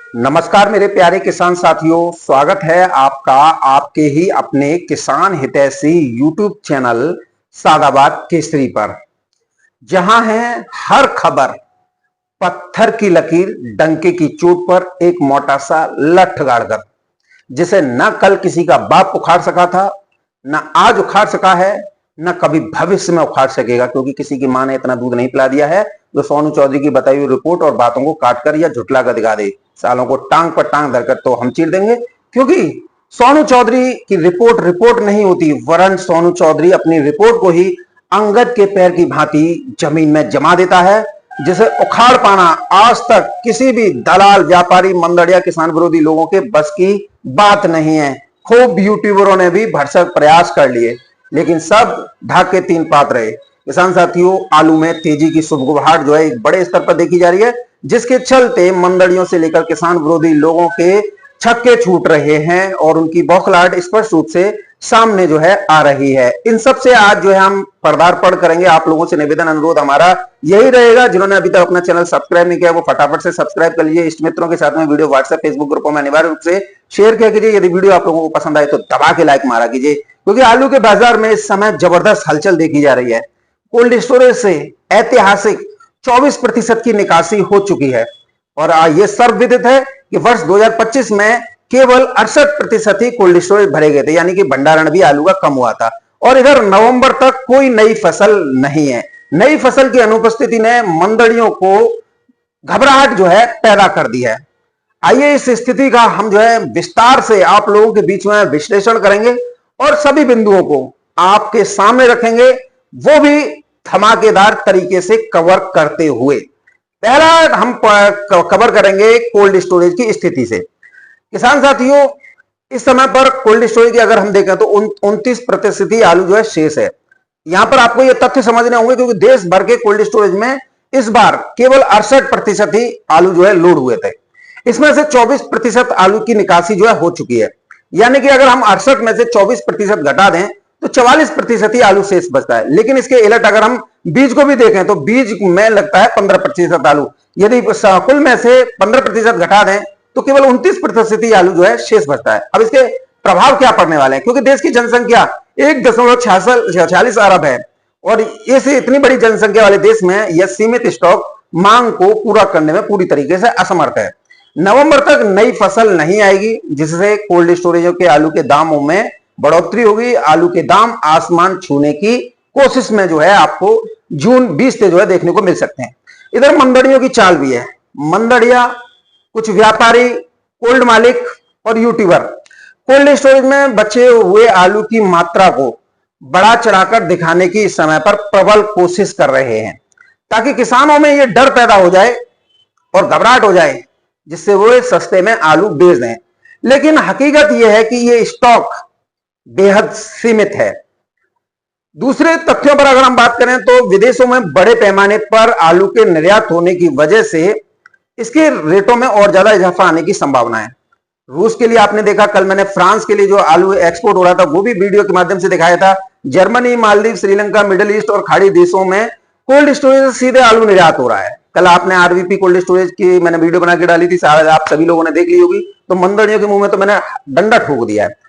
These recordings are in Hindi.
नमस्कार मेरे प्यारे किसान साथियों, स्वागत है आपका आपके ही अपने किसान हितैषी यूट्यूब चैनल सादाबाद केसरी पर, जहां है हर खबर पत्थर की लकीर डंके की चोट पर एक मोटा सा लठ गाड़कर, जिसे न कल किसी का बाप उखाड़ सका था, न आज उखाड़ सका है, न कभी भविष्य में उखाड़ सकेगा, क्योंकि किसी की मां ने इतना दूध नहीं पिला दिया है जो सोनू चौधरी की बताई हुई रिपोर्ट और बातों को काटकर या झुटला कर दिखा दे। सालों को टांग पर टांग धरकर तो हम चीर देंगे, क्योंकि सोनू चौधरी की रिपोर्ट नहीं होती, वरन सोनू चौधरी अपनी रिपोर्ट को ही अंगद के पैर की भांति जमीन में जमा देता है, जिसे उखाड़ पाना आज तक किसी भी दलाल, व्यापारी, मंदड़िया, किसान विरोधी लोगों के बस की बात नहीं है। खूब यूट्यूबरों ने भी भरसक प्रयास कर लिए, लेकिन सब ढाक के तीन पात रहे। किसान साथियों, आलू में तेजी की सुबुगाहट जो है एक बड़े स्तर पर देखी जा रही है, जिसके चलते मंदड़ियों से लेकर किसान विरोधी लोगों के छक्के छूट रहे हैं और उनकी बौखलाहट स्पष्ट रूप से सामने जो है आ रही है। इन सब से आज जो है हम पर्दापण करेंगे। आप लोगों से निवेदन, अनुरोध हमारा यही रहेगा, जिन्होंने अभी तक अपना चैनल सब्सक्राइब नहीं किया वो फटाफट से सब्सक्राइब कर लीजिए। इष्ट मित्रों के साथ में वीडियो व्हाट्सएप, फेसबुक ग्रुपों में अनिवार्य रूप से शेयर किया कीजिए। यदि वीडियो आप लोगों को पसंद आए तो दबा के लाइक मारा कीजिए, क्योंकि आलू के बाजार में इस समय जबरदस्त हलचल देखी जा रही है। कोल्ड स्टोरेज से ऐतिहासिक 24% की निकासी हो चुकी है और यह सर्वविदित है कि वर्ष 2025 में केवल 68% ही कोल्ड स्टोरेज भरे गए थे, यानी कि भंडारण भी आलू का कम हुआ था। और इधर नवंबर तक कोई नई फसल नहीं है। नई फसल की अनुपस्थिति ने मंदड़ियों को घबराहट जो है पैदा कर दी है। आइए इस स्थिति का हम जो है विस्तार से आप लोगों के बीच में विश्लेषण करेंगे और सभी बिंदुओं को आपके सामने रखेंगे, वो भी धमाकेदार तरीके से कवर करते हुए। पहला हम कवर करेंगे कोल्ड स्टोरेज की स्थिति से। किसान साथियों, इस समय पर कोल्ड स्टोरेज की अगर हम देखें तो 29% आलू जो है शेष है। यहां पर आपको ये तथ्य समझने होंगे, क्योंकि देश भर के कोल्ड स्टोरेज में इस बार केवल 68% ही आलू जो है लोड हुए थे। इसमें से 24% आलू की निकासी जो है हो चुकी है, यानी कि अगर हम 68 में से 24% घटा दें तो 44% ही आलू शेष बचता है। लेकिन इसके उलट अगर हम बीज को भी देखें तो बीज में लगता है 15% आलू। यदि कुल में से 15% घटा दें तो केवल 29% ही आलू जो है शेष बचता है। अब इसके प्रभाव क्या पड़ने वाले हैं, क्योंकि देश की जनसंख्या 1.46 अरब है और इस इतनी बड़ी जनसंख्या वाले देश में यह सीमित स्टॉक मांग को पूरा करने में पूरी तरीके से असमर्थ है। नवंबर तक नई फसल नहीं आएगी, जिससे कोल्ड स्टोरेजों के आलू के दामों में बढ़ोतरी होगी। आलू के दाम आसमान छूने की कोशिश में जो है आपको जून 20 से जो है देखने को मिल सकते हैं। इधर मंदड़ियों की चाल भी है। मंदड़िया, कुछ व्यापारी, कोल्ड मालिक और यूट्यूबर कोल्ड स्टोरेज में बचे हुए आलू की मात्रा को बढ़ा चढ़ाकर दिखाने की इस समय पर प्रबल कोशिश कर रहे हैं, ताकि किसानों में यह डर पैदा हो जाए और घबराहट हो जाए, जिससे वो सस्ते में आलू बेच दें। लेकिन हकीकत यह है कि यह स्टॉक बेहद सीमित है। दूसरे तथ्यों पर अगर हम बात करें तो विदेशों में बड़े पैमाने पर आलू के निर्यात होने की वजह से इसके रेटों में और ज्यादा इजाफा आने की संभावना है। रूस के लिए आपने देखा, कल मैंने फ्रांस के लिए जो आलू एक्सपोर्ट हो रहा था वो भी वीडियो के माध्यम से दिखाया था। Germany, Maldives, Sri Lanka, middle east और खाड़ी देशों में कोल्ड स्टोरेज से सीधे आलू निर्यात हो रहा है। कल आपने आरवीपी कोल्ड स्टोरेज की मैंने वीडियो बना के डाली थी, शायद आप सभी लोगों ने देख ली होगी। तो मंदड़ियों के मुंह में तो मैंने डंडा ठोक दिया है।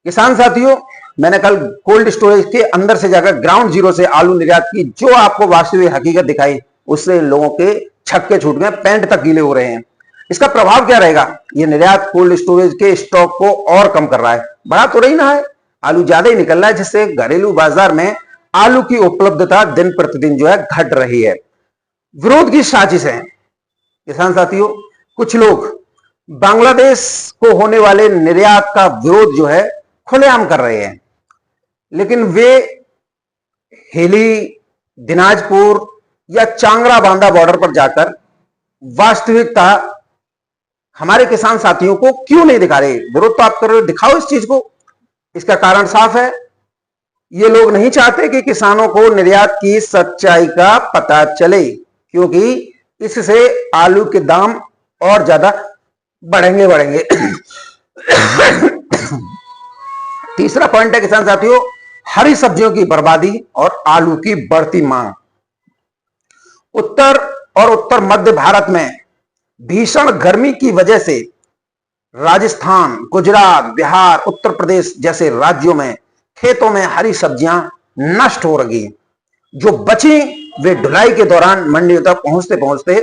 किसान साथियों, मैंने कल कोल्ड स्टोरेज के अंदर से जाकर ग्राउंड जीरो से आलू निर्यात की जो आपको वास्तविक हकीकत दिखाई, उससे लोगों के छक्के छूट गए, पैंट तक गीले हो रहे हैं। इसका प्रभाव क्या रहेगा? यह निर्यात कोल्ड स्टोरेज के स्टॉक को और कम कर रहा है। बढ़ा तो रही ना है, आलू ज्यादा ही निकल रहा है, जिससे घरेलू बाजार में आलू की उपलब्धता दिन प्रतिदिन जो है घट रही है। विरोध की साजिश है। किसान साथियों, कुछ लोग बांग्लादेश को होने वाले निर्यात का विरोध जो है खुलेआम कर रहे हैं, लेकिन वे हेली, दिनाजपुर या चांगड़ा बांदा बॉर्डर पर जाकर वास्तविकता हमारे किसान साथियों को क्यों नहीं दिखा रहे? विरोध तो आप कर रहे हो, दिखाओ इस चीज को। इसका कारण साफ है, ये लोग नहीं चाहते कि किसानों को निर्यात की सच्चाई का पता चले, क्योंकि इससे आलू के दाम और ज्यादा बढ़ेंगे। तीसरा पॉइंट है किसान साथियों, हरी सब्जियों की बर्बादी और आलू की बढ़ती मांग। उत्तर और उत्तर मध्य भारत में भीषण गर्मी की वजह से राजस्थान, गुजरात, बिहार, उत्तर प्रदेश जैसे राज्यों में खेतों में हरी सब्जियां नष्ट हो रही, जो बची वे ढुलाई के दौरान मंडियों तक पहुंचते पहुंचते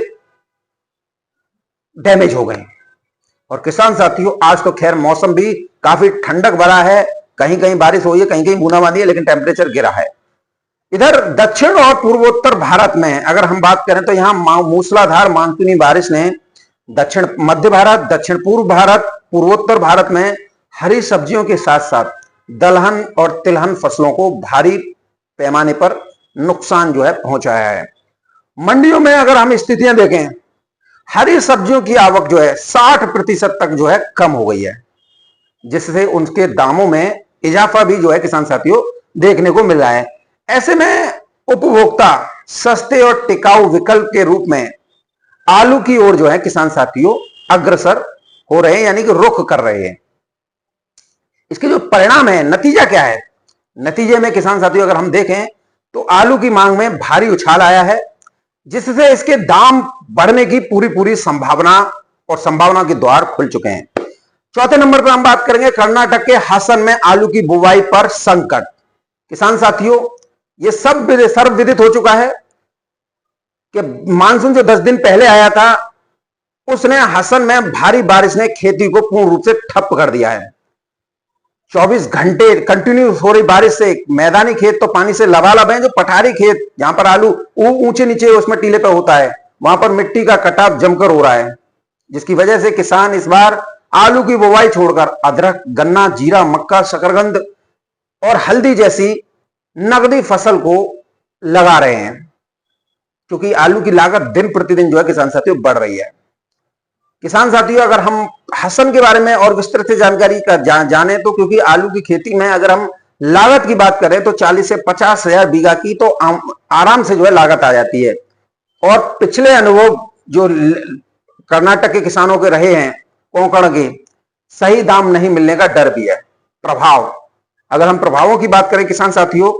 डैमेज हो गए। और किसान साथियों, आज तो खैर मौसम भी काफी ठंडक भरा है, कहीं कहीं बारिश हुई है, कहीं कहीं बूंदाबांदी है, लेकिन टेम्परेचर गिरा है। इधर दक्षिण और पूर्वोत्तर भारत में अगर हम बात करें तो यहां मूसलाधार मानसूनी बारिश ने दक्षिण मध्य भारत, दक्षिण पूर्व भारत, पूर्वोत्तर भारत में हरी सब्जियों के साथ साथ दलहन और तिलहन फसलों को भारी पैमाने पर नुकसान जो है पहुंचाया है। मंडियों में अगर हम स्थितियां देखें, हरी सब्जियों की आवक जो है 60% तक जो है कम हो गई है, जिससे उनके दामों में इजाफा भी जो है किसान साथियों देखने को मिल रहा है। ऐसे में उपभोक्ता सस्ते और टिकाऊ विकल्प के रूप में आलू की ओर जो है किसान साथियों अग्रसर हो रहे हैं, यानी कि रुख कर रहे हैं। इसके जो परिणाम है, नतीजा क्या है? नतीजे में किसान साथियों अगर हम देखें तो आलू की मांग में भारी उछाल आया है, जिससे इसके दाम बढ़ने की पूरी संभावना और संभावना के द्वार खुल चुके हैं। चौथे नंबर पर हम बात करेंगे कर्नाटक के हासन में आलू की बुवाई पर संकट। किसान साथियों, यह सब सर्वविदित हो चुका है कि मानसून जो 10 दिन पहले आया था, उसने हासन में भारी बारिश ने खेती को पूर्ण रूप से ठप कर दिया है। 24 घंटे कंटिन्यू हो रही बारिश से मैदानी खेत तो पानी से लबालब है, जो पठारी खेत जहां पर आलू ऊंचे नीचे उसमें टीले पे होता है, वहां पर मिट्टी का कटाव जमकर हो रहा है, जिसकी वजह से किसान इस बार आलू की बुवाई छोड़कर अदरक, गन्ना, जीरा, मक्का, शकरकंद और हल्दी जैसी नकदी फसल को लगा रहे हैं, क्योंकि आलू की लागत दिन प्रतिदिन जो है किसान साथियों बढ़ रही है। किसान साथियों, अगर हम हसन के बारे में और विस्तृत से जानकारी का जाने तो, क्योंकि आलू की खेती में अगर हम लागत की बात करें तो 40 से 50 हजार बीघा की तो आराम से जो है लागत आ जाती है। और पिछले अनुभव जो कर्नाटक के किसानों के रहे हैं, कोंकण के, सही दाम नहीं मिलने का डर भी है। प्रभाव, अगर हम प्रभावों की बात करें किसान साथियों,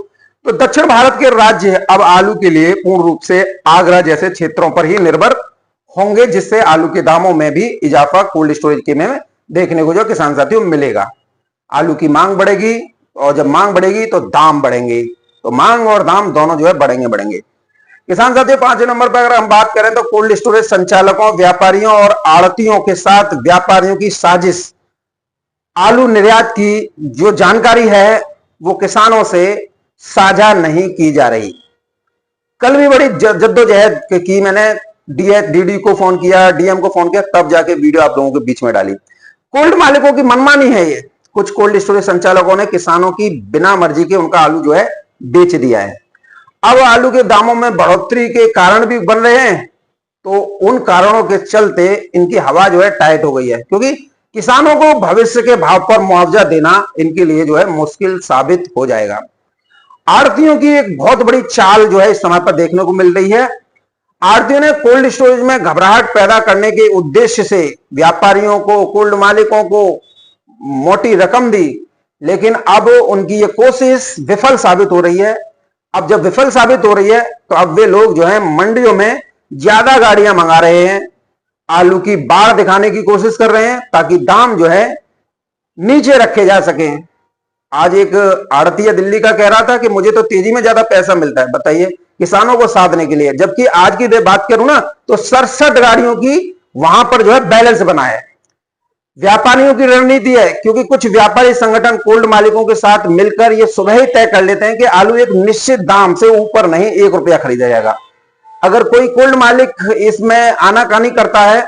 तो दक्षिण भारत के राज्य अब आलू के लिए पूर्ण रूप से आगरा जैसे क्षेत्रों पर ही निर्भर होंगे, जिससे आलू के दामों में भी इजाफा कोल्ड स्टोरेज के में देखने को जो किसान साथियों मिलेगा। आलू की मांग बढ़ेगी, और जब मांग बढ़ेगी तो दाम बढ़ेंगे, तो मांग और दाम दोनों जो है बढ़ेंगे। किसान साथियों, 5 नंबर पर अगर हम बात करें तो कोल्ड स्टोरेज संचालकों, व्यापारियों और आड़तियों के साथ व्यापारियों की साजिश। आलू निर्यात की जो जानकारी है वो किसानों से साझा नहीं की जा रही। कल भी बड़ी जद्दोजहद की मैंने डीडी को फोन किया, डीएम को फोन किया, तब जाके वीडियो आप लोगों के बीच में डाली। कोल्ड मालिकों की मनमानी है ये। कुछ कोल्ड स्टोरेज संचालकों ने किसानों की बिना मर्जी के उनका आलू जो है बेच दिया है। अब आलू के दामों में बढ़ोतरी के कारण भी बन रहे हैं, तो उन कारणों के चलते इनकी हवा जो है टाइट हो गई है, क्योंकि किसानों को भविष्य के भाव पर मुआवजा देना इनके लिए जो है मुश्किल साबित हो जाएगा। आड़तियों की एक बहुत बड़ी चाल जो है इस समय पर देखने को मिल रही है। आड़तियों ने कोल्ड स्टोरेज में घबराहट पैदा करने के उद्देश्य से व्यापारियों को, कोल्ड मालिकों को मोटी रकम दी, लेकिन अब उनकी ये कोशिश विफल साबित हो रही है। अब जब विफल साबित हो रही है तो अब वे लोग जो है मंडियों में ज्यादा गाड़ियां मंगा रहे हैं, आलू की बाढ़ दिखाने की कोशिश कर रहे हैं, ताकि दाम जो है नीचे रखे जा सके। आज एक आड़तिया दिल्ली का कह रहा था कि मुझे तो तेजी में ज्यादा पैसा मिलता है, बताइए, किसानों को साधने के लिए। जबकि आज की बात करूं ना तो 67 गाड़ियों की वहां पर जो है बैलेंस बना है। व्यापारियों की रणनीति है, क्योंकि कुछ व्यापारी संगठन कोल्ड मालिकों के साथ मिलकर ये सुबह ही तय कर लेते हैं कि आलू एक निश्चित दाम से ऊपर नहीं 1 रुपया खरीदा जाएगा। अगर कोई कोल्ड मालिक इसमें आनाकानी करता है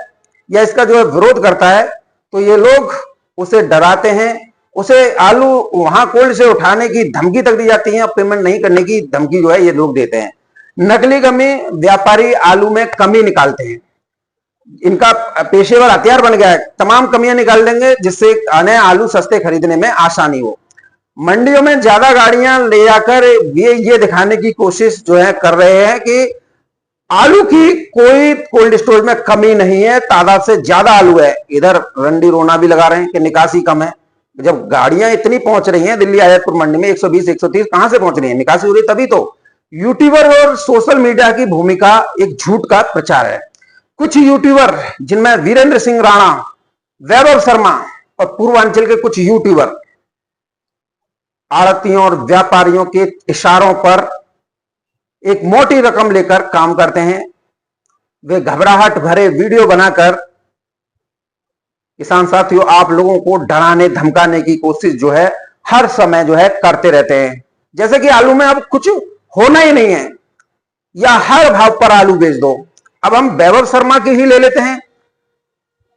या इसका जो है विरोध करता है, तो ये लोग उसे डराते हैं, उसे आलू वहां कोल्ड से उठाने की धमकी तक दी जाती है, पेमेंट नहीं करने की धमकी जो है ये लोग देते हैं। नकली कमी, व्यापारी आलू में कमी निकालते हैं, इनका पेशेवर हथियार बन गया है। तमाम कमियां निकाल देंगे जिससे अन्य आलू सस्ते खरीदने में आसानी हो। मंडियों में ज्यादा गाड़ियां ले जाकर ये दिखाने की कोशिश जो है कर रहे हैं कि आलू की कोई कोल्ड स्टोरेज में कमी नहीं है, तादाद से ज्यादा आलू है। इधर रंडी रोना भी लगा रहे हैं कि निकासी कम है। जब गाड़ियां इतनी पहुंच रही हैं दिल्ली आयातपुर मंडी में 120 130, कहां से पहुंच रही है? निकासी हो रही तभी तो। यूट्यूबर और सोशल मीडिया की भूमिका एक झूठ का प्रचार है। कुछ यूट्यूबर जिनमें वीरेंद्र सिंह राणा, वैभव शर्मा और पूर्वांचल के कुछ यूट्यूबर आड़तियों और व्यापारियों के इशारों पर एक मोटी रकम लेकर काम करते हैं। वे घबराहट भरे वीडियो बनाकर किसान साथियों आप लोगों को डराने धमकाने की कोशिश जो है हर समय जो है करते रहते हैं। जैसे कि आलू में अब कुछ होना ही नहीं है या हर भाव पर आलू बेच दो। अब हम वैभव शर्मा की ही ले लेते हैं।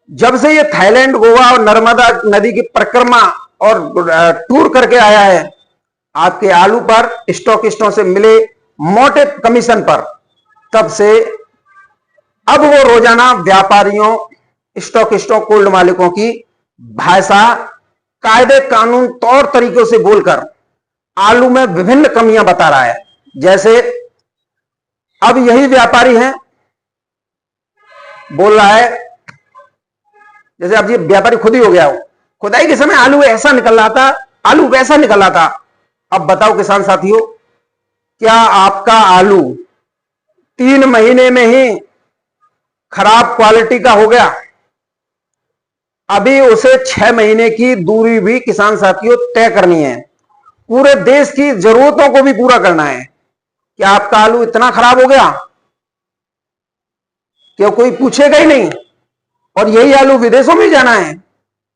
जब से ये थाईलैंड, गोवा और नर्मदा नदी की परिक्रमा और टूर करके आया है, आपके आलू पर स्टॉकिस्टों से मिले मोटे कमीशन पर, तब से अब वो रोजाना व्यापारियों, स्टॉकिस्टों, कोल्ड मालिकों की भाषा, कायदे कानून, तौर तरीकों से बोलकर आलू में विभिन्न कमियां बता रहा है। जैसे अब यही व्यापारी है, बोल रहा है, जैसे अब ये व्यापारी खुद ही हो गया हो, खुदाई के समय आलू ऐसा निकल रहा था, आलू वैसा निकल रहा था। अब बताओ किसान साथियों, क्या आपका आलू 3 महीने में ही खराब क्वालिटी का हो गया? अभी उसे 6 महीने की दूरी भी किसान साथियों तय करनी है, पूरे देश की जरूरतों को भी पूरा करना है। क्या आपका आलू इतना खराब हो गया कि कोई पूछेगा ही नहीं, और यही आलू विदेशों में जाना है?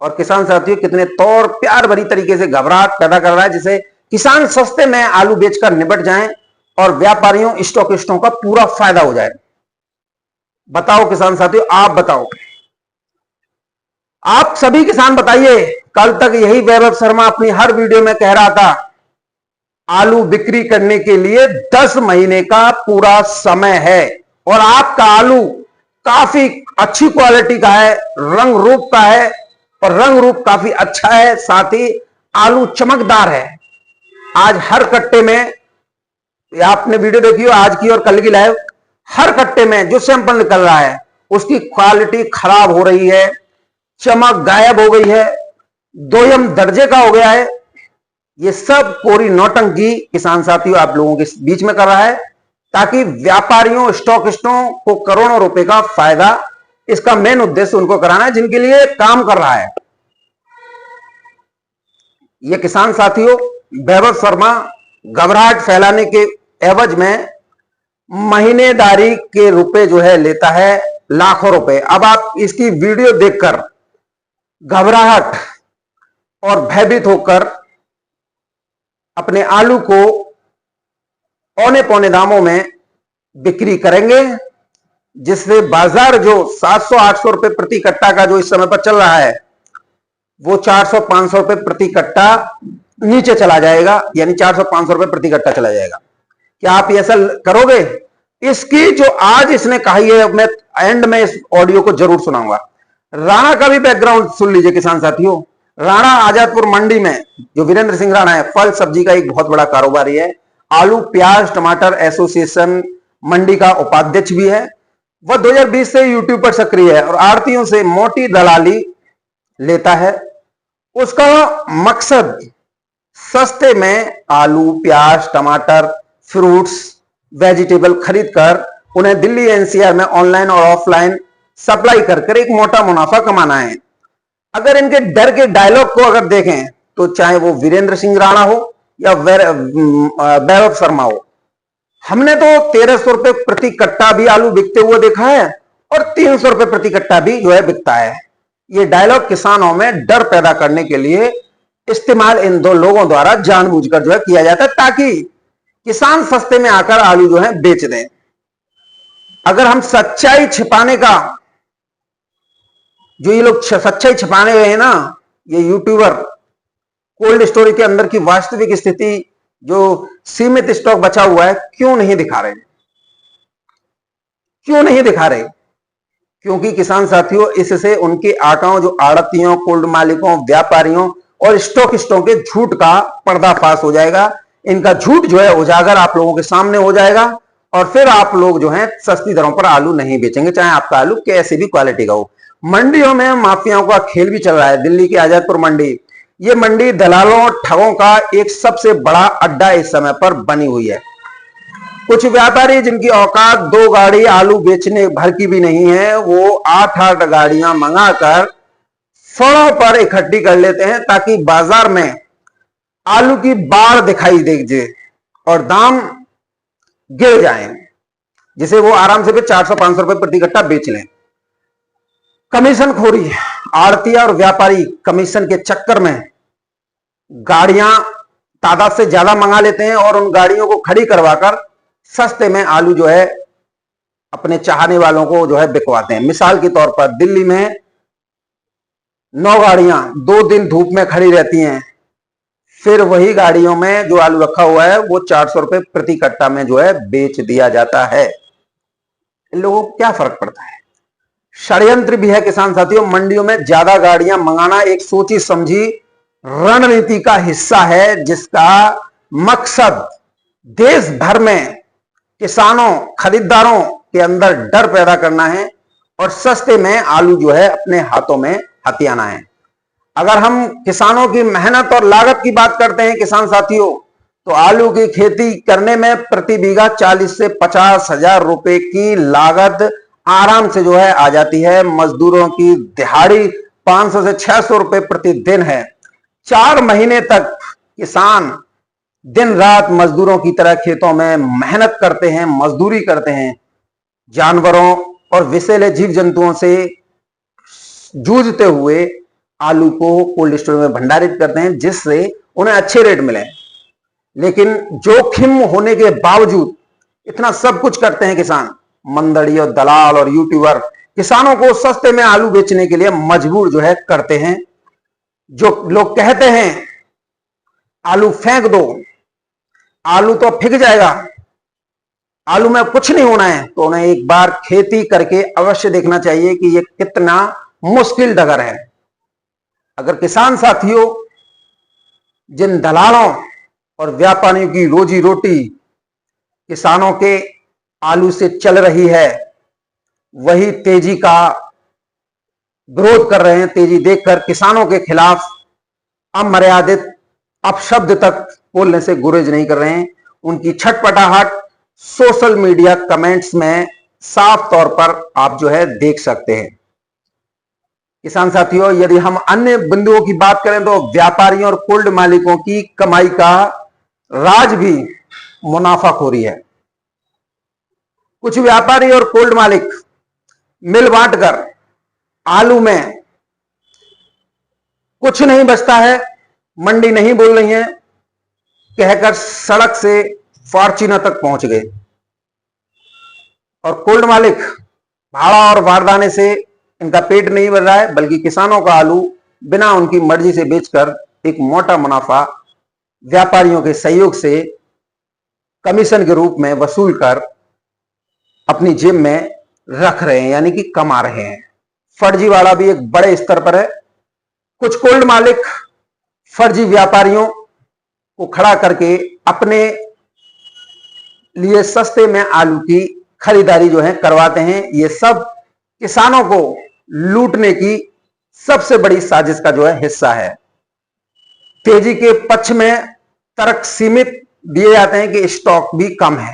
और किसान साथियों कितने तौर प्यार भरी तरीके से घबराहट पैदा कर रहा है, जिसे किसान सस्ते में आलू बेचकर निपट जाएं और व्यापारियों, स्टॉकिस्टों का पूरा फायदा हो जाए। बताओ किसान साथियों, आप बताओ, आप सभी किसान बताइए। कल तक यही वैभव शर्मा अपनी हर वीडियो में कह रहा था आलू बिक्री करने के लिए 10 महीने का पूरा समय है, और आपका आलू काफी अच्छी क्वालिटी का है, रंग रूप का है, और रंग रूप काफी अच्छा है, साथ ही आलू चमकदार है। आज हर कट्टे में, आपने वीडियो देखी हो आज की और कल की लाइव, हर कट्टे में जो सैंपल निकल रहा है उसकी क्वालिटी खराब हो रही है, चमक गायब हो गई है, दोयम दर्जे का हो गया है। ये सब कोरी नौटंकी किसान साथियों आप लोगों के बीच में कर रहा है, ताकि व्यापारियों, स्टॉकिस्टों को करोड़ों रुपए का फायदा, इसका मेन उद्देश्य उनको कराना है जिनके लिए काम कर रहा है। ये किसान साथियों वैभव शर्मा घबराहट फैलाने के एवज में महीनेदारी के रुपए जो है लेता है, लाखों रुपए। अब आप इसकी वीडियो देखकर घबराहट और भयभीत होकर अपने आलू को औने पौने दामों में बिक्री करेंगे, जिससे बाजार जो 700-800 रुपए प्रति कट्टा का जो इस समय पर चल रहा है, वो 400-500 रुपए प्रति कट्टा नीचे चला जाएगा, यानी 400-500 रुपए प्रति कट्टा चला जाएगा। क्या आप ऐसा करोगे? इसकी जो आज इसने कही है, मैं एंड में इस ऑडियो को जरूर सुनाऊंगा। राणा का भी बैकग्राउंड सुन लीजिए किसान साथियों। राणा आजादपुर मंडी में जो वीरेंद्र सिंह राणा है, फल सब्जी का एक बहुत बड़ा कारोबारी है, आलू प्याज टमाटर एसोसिएशन मंडी का उपाध्यक्ष भी है। वह 2020 से यूट्यूब पर सक्रिय है और आड़तियों से मोटी दलाली लेता है। उसका मकसद सस्ते में आलू प्याज टमाटर फ्रूट्स वेजिटेबल खरीदकर उन्हें दिल्ली एनसीआर में ऑनलाइन और ऑफलाइन सप्लाई कर एक मोटा मुनाफा कमाना है। अगर इनके डर के डायलॉग को अगर देखें तो चाहे वो वीरेंद्र सिंह राणा हो या वैभव शर्मा हो, हमने तो 1300 रुपए प्रति कट्टा भी आलू बिकते हुए देखा है और 300 रुपए प्रति कट्टा भी जो है बिकता है। ये डायलॉग किसानों में डर पैदा करने के लिए इस्तेमाल इन दो लोगों द्वारा जानबूझकर जो है किया जाता है, ताकि किसान सस्ते में आकर आलू जो है बेच दें। अगर हम सच्चाई छिपाने का, जो ये लोग सच्चाई छिपाने गए हैं ना, ये यूट्यूबर कोल्ड स्टोरेज के अंदर की वास्तविक स्थिति, जो सीमित स्टॉक बचा हुआ है, क्यों नहीं दिखा रहे? क्यों नहीं दिखा रहे? क्योंकि किसान साथियों इससे उनके आकाओं, जो आड़तियों, कोल्ड मालिकों, व्यापारियों और स्टॉकिस्टों के झूठ का पर्दाफाश हो जाएगा। इनका झूठ जो है उजागर आप लोगों के सामने हो जाएगा और फिर आप लोग जो है सस्ती दरों पर आलू नहीं बेचेंगे, चाहे आपका आलू कैसी भी क्वालिटी का हो। मंडियों में माफियाओं का खेल भी चल रहा है। दिल्ली की आजादपुर मंडी, ये मंडी दलालों और ठगों का एक सबसे बड़ा अड्डा इस समय पर बनी हुई है। कुछ व्यापारी जिनकी औकात 2 गाड़ी आलू बेचने भर की भी नहीं है, वो 8-8 गाड़ियां मंगाकर फड़ों पर इकट्ठी कर लेते हैं ताकि बाजार में आलू की बाढ़ दिखाई दे और दाम गिर जाएं, जिसे वो आराम से 400-500 रुपए प्रति कट्टा बेच लें। कमीशन खोरी, आड़तिया और व्यापारी कमीशन के चक्कर में गाड़ियां तादाद से ज्यादा मंगा लेते हैं और उन गाड़ियों को खड़ी करवाकर सस्ते में आलू जो है अपने चाहने वालों को जो है बिकवाते हैं। मिसाल के तौर पर दिल्ली में 9 गाड़ियां 2 दिन धूप में खड़ी रहती हैं, फिर वही गाड़ियों में जो आलू रखा हुआ है वो 400 रुपए प्रति कट्टा में जो है बेच दिया जाता है। इन लोगों को क्या फर्क पड़ता है? षड्यंत्र भी है किसान साथियों। मंडियों में ज्यादा गाड़ियां मंगाना एक सोची समझी रणनीति का हिस्सा है, जिसका मकसद देश भर में किसानों खरीदारों के अंदर डर पैदा करना है और सस्ते में आलू जो है अपने हाथों में हथियाना है। अगर हम किसानों की मेहनत और लागत की बात करते हैं किसान साथियों, तो आलू की खेती करने में प्रति बीघा 40 से 50 हजार रुपए की लागत आराम से जो है आ जाती है। मजदूरों की दिहाड़ी 500 से 600 रुपए प्रतिदिन है। 4 महीने तक किसान दिन रात मजदूरों की तरह खेतों में मेहनत करते हैं, मजदूरी करते हैं, जानवरों और विषैले जीव जंतुओं से जूझते हुए आलू को कोल्ड स्टोर में भंडारित करते हैं, जिससे उन्हें अच्छे रेट मिले। लेकिन जोखिम होने के बावजूद इतना सब कुछ करते हैं किसान। मंदड़ी और दलाल और यूट्यूबर किसानों को सस्ते में आलू बेचने के लिए मजबूर जो है करते हैं। जो लोग कहते हैं आलू फेंक दो, आलू तो फिक जाएगा, आलू में कुछ नहीं होना है, तो उन्हें एक बार खेती करके अवश्य देखना चाहिए कि यह कितना मुश्किल डगर है। अगर किसान साथियों जिन दलालों और व्यापारियों की रोजी रोटी किसानों के आलू से चल रही है, वही तेजी का विरोध कर रहे हैं, तेजी देखकर किसानों के खिलाफ अमर्यादित अपशब्द तक बोलने से गुरेज नहीं कर रहे हैं, उनकी छटपटाहट सोशल मीडिया कमेंट्स में साफ तौर पर आप जो है देख सकते हैं। किसान साथियों, यदि हम अन्य बिंदुओं की बात करें तो व्यापारियों और कोल्ड मालिकों की कमाई का राज भी मुनाफाखोरी है। कुछ व्यापारी और कोल्ड मालिक मिल बांटकर आलू में कुछ नहीं बचता है, मंडी नहीं बोल रही है कहकर सड़क से फॉर्च्यूनर तक पहुंच गए और कोल्ड मालिक भाड़ा और बारदाने से इनका पेट नहीं भर रहा है, बल्कि किसानों का आलू बिना उनकी मर्जी से बेचकर एक मोटा मुनाफा व्यापारियों के सहयोग से कमीशन के रूप में वसूल कर अपनी जेब में रख रहे हैं, यानी कि कमा रहे हैं। फर्जीवाड़ा भी एक बड़े स्तर पर है। कुछ कोल्ड मालिक फर्जी व्यापारियों को खड़ा करके अपने लिए सस्ते में आलू की खरीदारी जो है करवाते हैं। ये सब किसानों को लूटने की सबसे बड़ी साजिश का जो है हिस्सा है। तेजी के पक्ष में तर्क सीमित दिए जाते हैं कि स्टॉक भी कम है।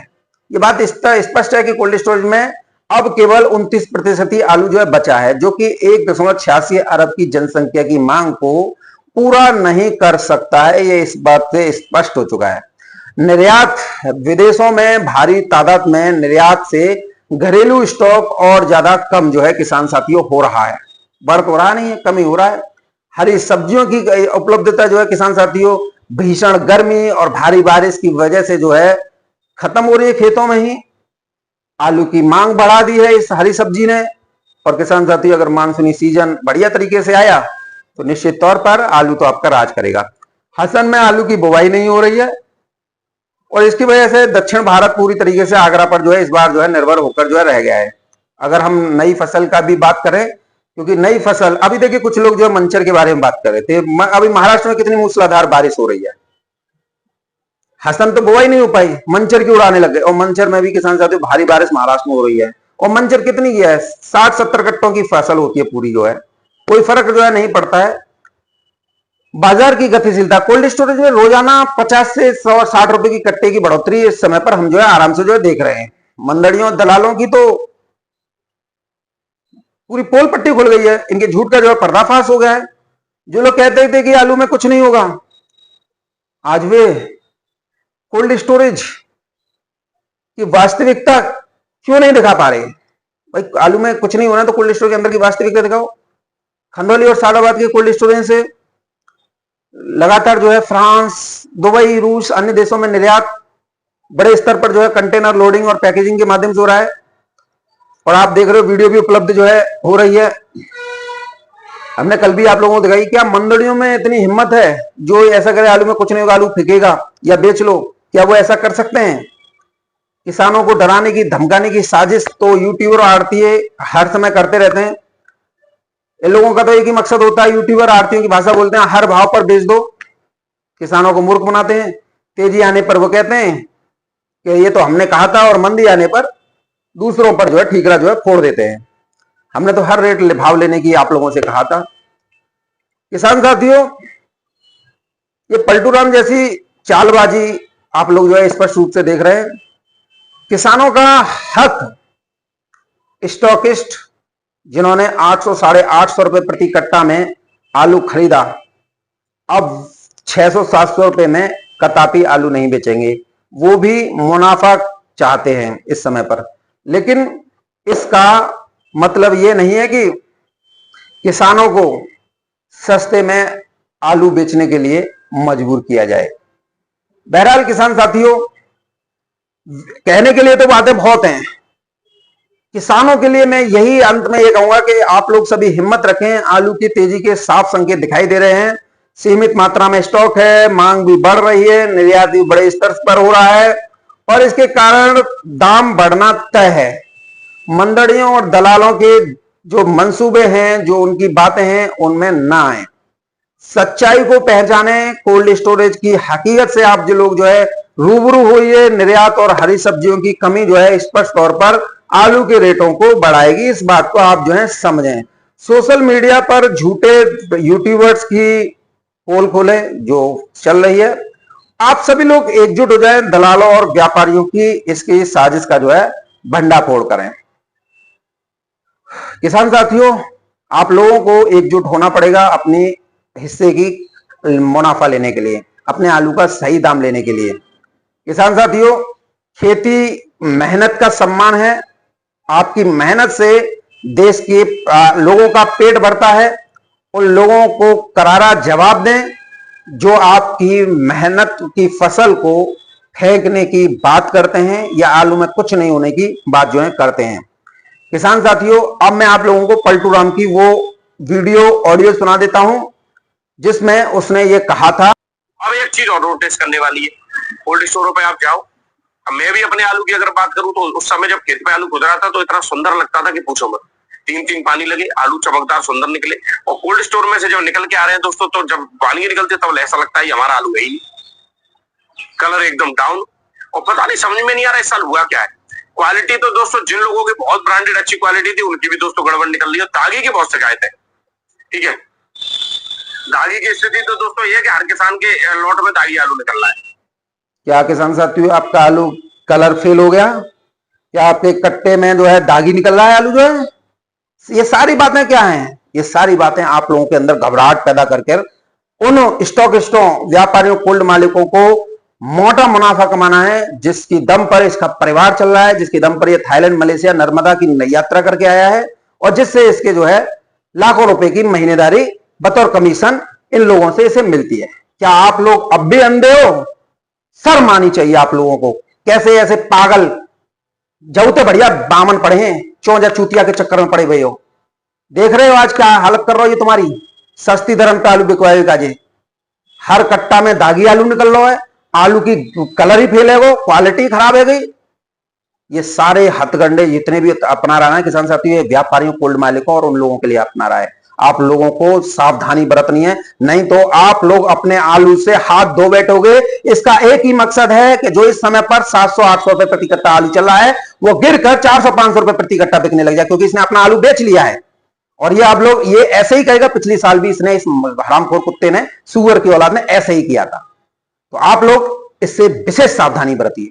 ये बात स्पष्ट है कि कोल्ड स्टोरेज में अब केवल 29% ही आलू जो है बचा है, जो कि 1.86 अरब की जनसंख्या की मांग को पूरा नहीं कर सकता है। ये इस बात से स्पष्ट हो चुका है। निर्यात विदेशों में भारी तादाद में निर्यात से घरेलू स्टॉक और ज्यादा कम जो है किसान साथियों हो रहा है। बढ़ तो रहा नहीं है, कमी हो रहा है। हरी सब्जियों की उपलब्धता जो है किसान साथियों भीषण गर्मी और भारी बारिश की वजह से जो है खत्म हो रही है खेतों में ही। आलू की मांग बढ़ा दी है इस हरी सब्जी ने। और किसान साथियों अगर मानसूनी सीजन बढ़िया तरीके से आया तो निश्चित तौर पर आलू तो आपका राज करेगा। हसन में आलू की बुवाई नहीं हो रही है और इसकी वजह से दक्षिण भारत पूरी तरीके से आगरा पर जो है इस बार जो है निर्भर होकर जो है रह गया है। अगर हम नई फसल का भी बात करें, क्योंकि नई फसल अभी देखिए कुछ लोग जो है मंचर के बारे में बात कर रहे थे। अभी महाराष्ट्र में कितनी मूसलाधार बारिश हो रही है, हसन तो बुवाई नहीं हो पाई, मंचर की उड़ाने लग गए। और मंचर में भी किसान साथियों भारी बारिश महाराष्ट्र में हो रही है। और मंचर कितनी की है, 60-70 कट्टों की फसल होती है पूरी, जो है कोई फर्क जो है नहीं पड़ता है। बाजार की गतिशीलता, कोल्ड स्टोरेज में रोजाना 50 से 160 रुपए की कट्टे की बढ़ोतरी इस समय पर हम जो है आराम से जो है देख रहे हैं। मंदड़ियों दलालों की तो पूरी पोल पट्टी खुल गई है, इनके झूठ का जो है पर्दाफाश हो गया है। जो लोग कहते थे कि आलू में कुछ नहीं होगा, आज वे कोल्ड स्टोरेज की वास्तविकता क्यों नहीं दिखा पा रहे? भाई आलू में कुछ नहीं होना तो कोल्ड स्टोरेज के अंदर की वास्तविकता दिखाओ। खंडौली और सादाबाद के कोल्ड स्टोरेज से लगातार जो है फ्रांस, दुबई, रूस, अन्य देशों में निर्यात बड़े स्तर पर जो है कंटेनर लोडिंग और पैकेजिंग के माध्यम से हो रहा है। और आप देख रहे हो, वीडियो भी उपलब्ध जो है हो रही है। हमने कल भी आप लोगों को दिखाई। क्या मंडलियों में इतनी हिम्मत है जो ऐसा करे आलू में कुछ नहीं होगा, आलू फेंकेगा या बेच लो? क्या वो ऐसा कर सकते हैं? किसानों को डराने की, धमकाने की साजिश तो यूट्यूबर और आड़तीए हर समय करते रहते हैं। इन लोगों का तो एक ही मकसद होता है, यूट्यूबर आड़तियों की भाषा बोलते हैं, हर भाव पर बेच दो। किसानों को मूर्ख बनाते हैं। तेजी आने पर वो कहते हैं कि ये तो हमने कहा था, और मंदी आने पर दूसरों पर जो है ठीकरा जो है फोड़ देते हैं। हमने तो हर रेट भाव लेने की आप लोगों से कहा था। किसान साथियों, ये पलटू राम जैसी चालबाजी आप लोग जो है स्पष्ट रूप से देख रहे हैं। किसानों का हक स्टॉकिस्ट जिन्होंने 800 साढ़े 800 रुपए प्रति कट्टा में आलू खरीदा, अब 600-700 रुपए में कतई आलू नहीं बेचेंगे। वो भी मुनाफा चाहते हैं इस समय पर, लेकिन इसका मतलब ये नहीं है कि किसानों को सस्ते में आलू बेचने के लिए मजबूर किया जाए। बहरहाल किसान साथियों, कहने के लिए तो बातें बहुत हैं। किसानों के लिए मैं यही अंत में ये कहूंगा कि आप लोग सभी हिम्मत रखें। आलू की तेजी के साफ संकेत दिखाई दे रहे हैं। सीमित मात्रा में स्टॉक है, मांग भी बढ़ रही है, निर्यात भी बड़े स्तर पर हो रहा है और इसके कारण दाम बढ़ना तय है। मंडड़ियों और दलालों के जो मंसूबे हैं, जो उनकी बातें हैं, उनमें ना आए। सच्चाई को पहचाने। कोल्ड स्टोरेज की हकीकत से आप जो लोग जो है रूबरू हुई। निर्यात और हरी सब्जियों की कमी जो है स्पष्ट तौर पर आलू के रेटों को बढ़ाएगी। इस बात को आप जो है समझें। सोशल मीडिया पर झूठे यूट्यूबर्स की पोल खोले जो चल रही है। आप सभी लोग एकजुट हो जाएं, दलालों और व्यापारियों की इसकी साजिश का जो है भंडाफोड़ करें। किसान साथियों, आप लोगों को एकजुट होना पड़ेगा अपने हिस्से की मुनाफा लेने के लिए, अपने आलू का सही दाम लेने के लिए। किसान साथियों, खेती मेहनत का सम्मान है। आपकी मेहनत से देश के लोगों का पेट भरता है। उन लोगों को करारा जवाब दें जो आपकी मेहनत की फसल को फेंकने की बात करते हैं या आलू में कुछ नहीं होने की बात जो है करते हैं। किसान साथियों, अब मैं आप लोगों को पलटू राम की वो वीडियो ऑडियो सुना देता हूं जिसमें उसने ये कहा था। अब एक चीज और नोटिस करने वाली है, कोल्ड स्टोरों पे आप जाओ। अब मैं भी अपने आलू की अगर बात करूं तो उस समय जब खेत पे आलू गुजरा था तो इतना सुंदर लगता था कि पूछो मत। 3-3 पानी लगे, आलू चमकदार सुंदर निकले। और कोल्ड स्टोर में से जब निकल के आ रहे हैं दोस्तों, तो जब पानी निकलते तब ऐसा लगता है हमारा आलू है ही नहीं। कलर एकदम डाउन, और पता नहीं समझ में नहीं आ रहा इस साल हुआ क्या है। क्वालिटी तो दोस्तों जिन लोगों की बहुत ब्रांडेड अच्छी क्वालिटी थी उनकी भी दोस्तों गड़बड़ निकल रही है। दागी की बहुत शिकायत है। ठीक है, दागी की स्थिति तो दोस्तों ये है कि हर किसान के लॉट में दागी आलू निकल रहा है। क्या किसान साथियों, आपका आलू कलर फेल हो गया? क्या आपके कट्टे में जो है दागी निकल रहा है आलू जो है? ये सारी बातें क्या हैं? ये सारी बातें आप लोगों के अंदर घबराहट पैदा करके उन स्टॉकिस्टों, व्यापारियों, कोल्ड मालिकों को मोटा मुनाफा कमाना है, जिसकी दम पर इसका परिवार चल रहा है, जिसकी दम पर ये थाईलैंड, मलेशिया, नर्मदा की यात्रा करके आया है और जिससे इसके जो है लाखों रुपए की महीनेदारी बतौर कमीशन इन लोगों से इसे मिलती है। क्या आप लोग अब भी अंधे हो? शर्म आनी चाहिए आप लोगों को। कैसे ऐसे पागल जऊते बढ़िया बामन पड़े हैं, चौजा चूतिया के चक्कर में पड़े हुए हो। देख रहे हो आज क्या हालत कर रहा हो ये तुम्हारी। सस्ती दरम का आलू बिकवाएगा जी, हर कट्टा में दागी आलू निकल रहा है, आलू की कलर ही फेल है, वो क्वालिटी खराब है गई। ये सारे हथगंडे जितने भी अपना रहा है किसान साथियों, ये व्यापारियों, कोल्ड मालिकों और उन लोगों के लिए अपना रहा है। आप लोगों को सावधानी बरतनी है, नहीं तो आप लोग अपने आलू से हाथ धो बैठोगे। इसका एक ही मकसद है कि जो इस समय पर 700-800 रुपए प्रति कट्टा आलू चल रहा है वो गिरकर 400-500 रुपए प्रति कट्टा बिकने लग जाए, क्योंकि इसने अपना आलू बेच लिया है। और ये आप लोग, ये ऐसे ही करेगा। पिछले साल भी इसने, इस हरामखोर कुत्ते ने, सुअर की औलाद ने ऐसे ही किया था। तो आप लोग इससे विशेष सावधानी बरतिए।